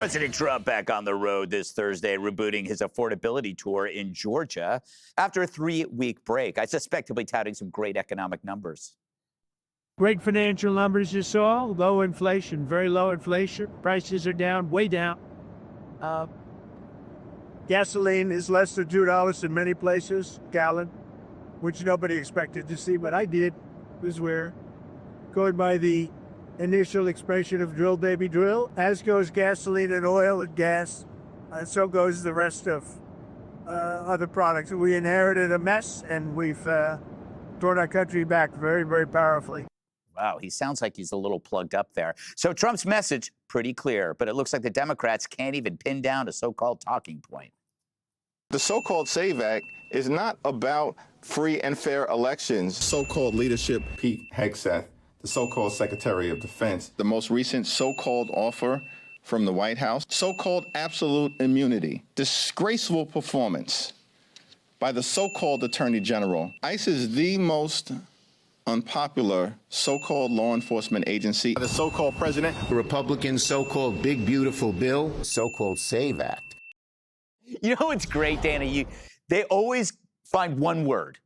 President Trump back on the road this Thursday, rebooting his affordability tour in Georgia after a 3-week break. I suspect he'll be touting some great economic numbers. Great financial numbers you saw, low inflation, very low inflation. Prices are down, way down. Gasoline is less than $2 in many places, gallon, which nobody expected to see, but I did. It was weird. Going by the initial expression of drill, baby, drill, as goes gasoline and oil and gas, and so goes the rest of other products. We inherited a mess, and we've brought our country back very, very powerfully. Wow, he sounds like he's a little plugged up there. So Trump's message, pretty clear, but it looks like the Democrats can't even pin down a so-called talking point. The so-called SAVE Act is not about free and fair elections. So-called leadership, Pete Hegseth, the so-called Secretary of Defense. The most recent so-called offer from the White House, so-called absolute immunity, disgraceful performance by the so-called Attorney General. ICE is the most unpopular so-called law enforcement agency. The so-called president. The Republicans' so-called big, beautiful bill, so-called SAVE Act. You know what's great, Dana? They always find one word,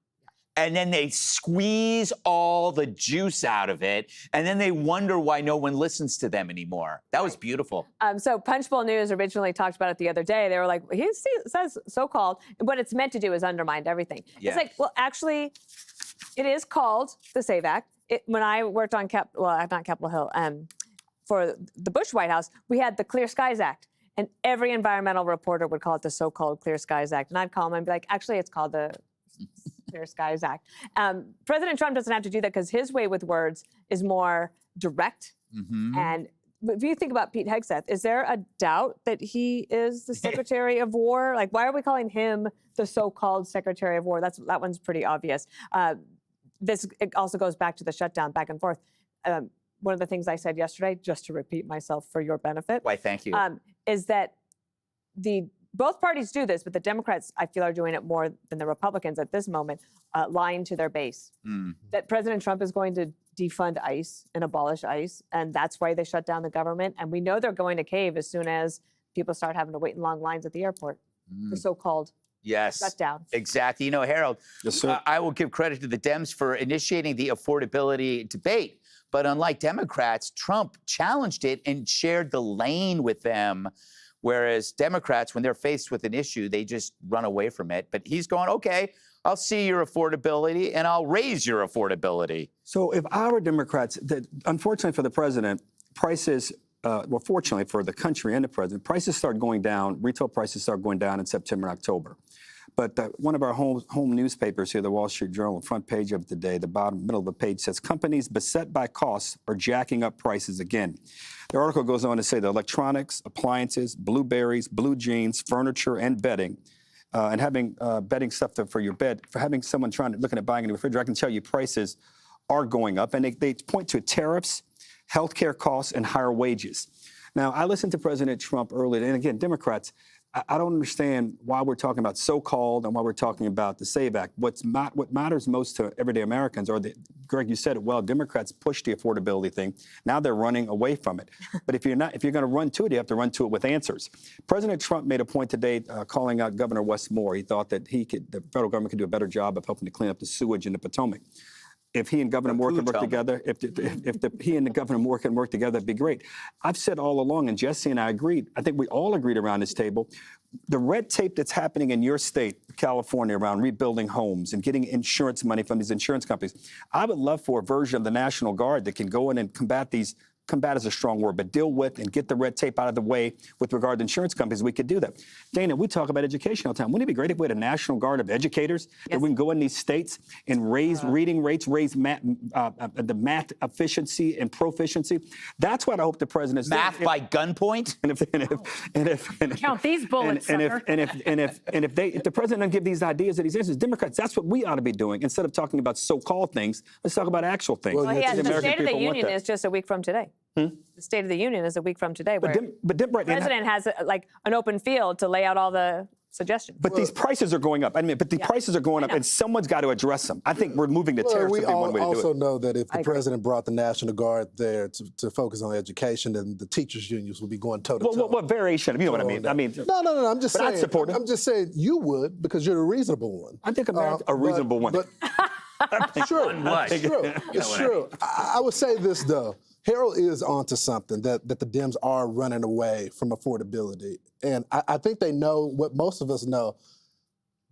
and then they squeeze all the juice out of it, and then they wonder why no one listens to them anymore. That was beautiful. So Punchbowl News originally talked about it the other day. They were like, he says so-called. What it's meant to do is undermine everything. Yeah. It's like, well, actually, it is called the SAVE Act. When I worked on not Capitol Hill, for the Bush White House, we had the Clear Skies Act. And every environmental reporter would call it the so-called Clear Skies Act. And I'd call them and be like, actually, it's called the Clear Skies Act. President Trump doesn't have to do that because his way with words is more direct. Mm-hmm. And if you think about Pete Hegseth, is there a doubt that he is the Secretary of War? Like, why are we calling him the so-called Secretary of War? That one's pretty obvious. It also goes back to the shutdown, back and forth. One of the things I said yesterday, just to repeat myself for your benefit. Why, thank you. Is that both parties do this, but the Democrats, I feel, are doing it more than the Republicans at this moment, lying to their base. Mm. That President Trump is going to defund ICE and abolish ICE, and that's why they shut down the government. And we know they're going to cave as soon as people start having to wait in long lines at the airport. The so-called shutdown. Exactly. You know, Harold, yes, sir. I will give credit to the Dems for initiating the affordability debate. But unlike Democrats, Trump challenged it and shared the lane with them, whereas Democrats, when they're faced with an issue, they just run away from it. But he's going, okay, I'll see your affordability and I'll raise your affordability. So if our Democrats, unfortunately for the president, prices, fortunately for the country and the president, prices start going down, retail prices start going down in September and October. But one of our home newspapers here, the Wall Street Journal, front page of the day, the middle of the page says, companies beset by costs are jacking up prices again. The article goes on to say that electronics, appliances, blueberries, blue jeans, furniture, and bedding, and having bedding stuff for your bed, for having someone looking at buying a new refrigerator, I can tell you prices are going up. And they point to tariffs, healthcare costs, and higher wages. Now, I listened to President Trump earlier, and again, Democrats, I don't understand why we're talking about so-called and why we're talking about the SAVE Act. What matters most to everyday Americans are Greg, you said it well, Democrats pushed the affordability thing. Now they're running away from it. But if you're going to run to it, you have to run to it with answers. President Trump made a point today calling out Governor Wes Moore. He thought that the federal government could do a better job of helping to clean up the sewage in the Potomac. If he and Governor Moore can work together, if he and the Governor Moore can work together, that'd be great. I've said all along, and Jesse and I agreed, I think we all agreed around this table, the red tape that's happening in your state, California, around rebuilding homes and getting insurance money from these insurance companies, I would love for a version of the National Guard that can go in and combat is a strong word, but deal with and get the red tape out of the way with regard to insurance companies. We could do that. Dana, we talk about education all the time. Wouldn't it be great if we had a National Guard of educators that we can go in these states and raise reading rates, raise the math efficiency and proficiency? That's what I hope the president's doing. Math by gunpoint? Count these bullets, and if the president doesn't give these ideas and these answers, Democrats, that's what we ought to be doing. Instead of talking about so-called things, let's talk about actual things. Well, the State of the Union is just a week from today. The State of the Union is a week from today, where the president has an open field to lay out all the suggestions. But these prices are going up. I mean, but the prices are going up, and someone's got to address them. I think we're moving to tariffs we would be one way to do it. also know that if the president brought the National Guard there to focus on education, then the teachers' unions would be going toe-to-toe. What variation? You know what I mean? I mean, no. I'm just saying. I'd support it. I'm just saying you would because you're a reasonable one. I think a reasonable one. But sure, it's true. It's true. I would say this though. Harold is onto something that the Dems are running away from affordability. And I think they know what most of us know.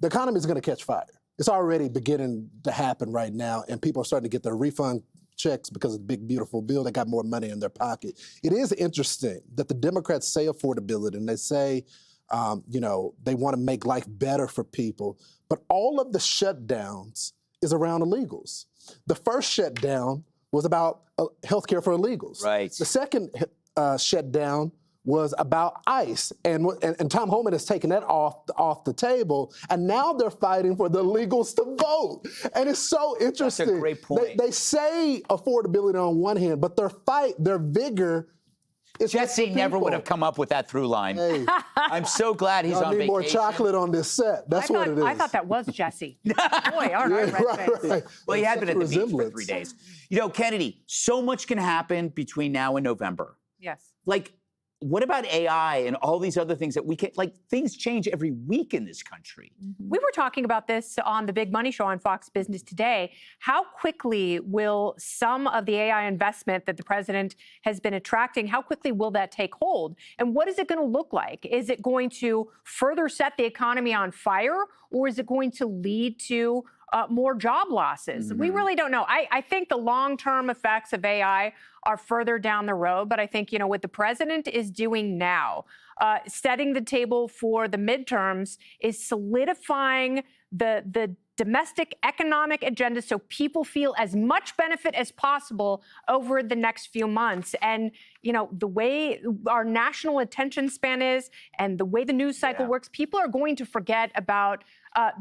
The economy is going to catch fire. It's already beginning to happen right now, and people are starting to get their refund checks because of the big, beautiful bill. They got more money in their pocket. It is interesting that the Democrats say affordability, and they say, they want to make life better for people. But all of the shutdowns is around illegals. The first shutdown was about health care for illegals. Right. The second shutdown was about ICE, and Tom Homan has taken that off the table, and now they're fighting for the illegals to vote. And it's so interesting. That's a great point. They say affordability on one hand, but their vigor is Jesse never would have come up with that through line. Hey. I'm so glad he's I on need vacation. more chocolate on this set. That's what it is. I thought that was Jesse. Boy, all right, right. Well, he had been at the beach for Resemblance. 3 days. Kennedy, so much can happen between now and November. Yes. Like, what about AI and all these other things that we can, things change every week in this country. We were talking about this on the Big Money Show on Fox Business today. How quickly will some of the AI investment that the president has been attracting, how quickly will that take hold? And what is it going to look like? Is it going to further set the economy on fire, or is it going to lead to more job losses? We really don't know. I think the long-term effects of AI are further down the road, but I think, what the president is doing now, setting the table for the midterms, is solidifying the domestic economic agenda so people feel as much benefit as possible over the next few months. And, the way our national attention span is and the way the news cycle works, people are going to forget about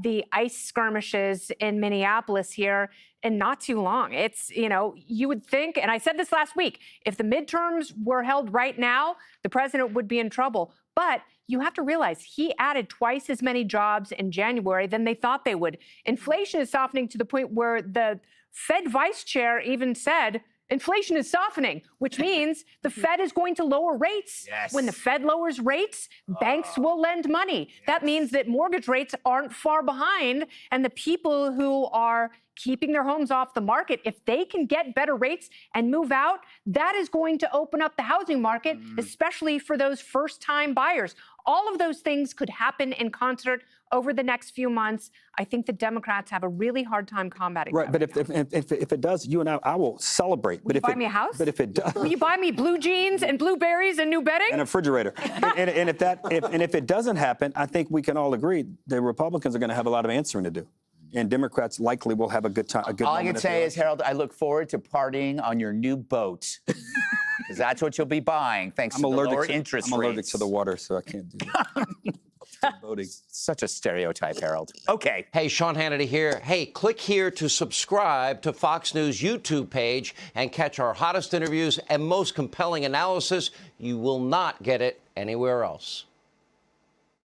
the ICE skirmishes in Minneapolis here in not too long. It's, you would think, and I said this last week, if the midterms were held right now, the president would be in trouble. But you have to realize he added twice as many jobs in January than they thought they would. Inflation is softening to the point where the Fed vice chair even said, inflation is softening, which means the Fed is going to lower rates. Yes. When the Fed lowers rates, banks will lend money. That means that mortgage rates aren't far behind, and the people who are keeping their homes off the market, if they can get better rates and move out, that is going to open up the housing market, especially for those first-time buyers. All of those things could happen in concert over the next few months. I think the Democrats have a really hard time combating that. But if it does, you and I will celebrate. Will you buy me a house? But if it does, will you buy me blue jeans and blueberries and new bedding? and a refrigerator. and if it doesn't happen, I think we can all agree the Republicans are going to have a lot of answering to do. And Democrats likely will have a good time. All I can say is, Harold, I look forward to partying on your new boat. Because that's what you'll be buying, thanks to the lower interest rates. I'm allergic to the water, so I can't do that. Boating. Such a stereotype, Harold. Okay. Hey, Sean Hannity here. Hey, click here to subscribe to Fox News YouTube page and catch our hottest interviews and most compelling analysis. You will not get it anywhere else.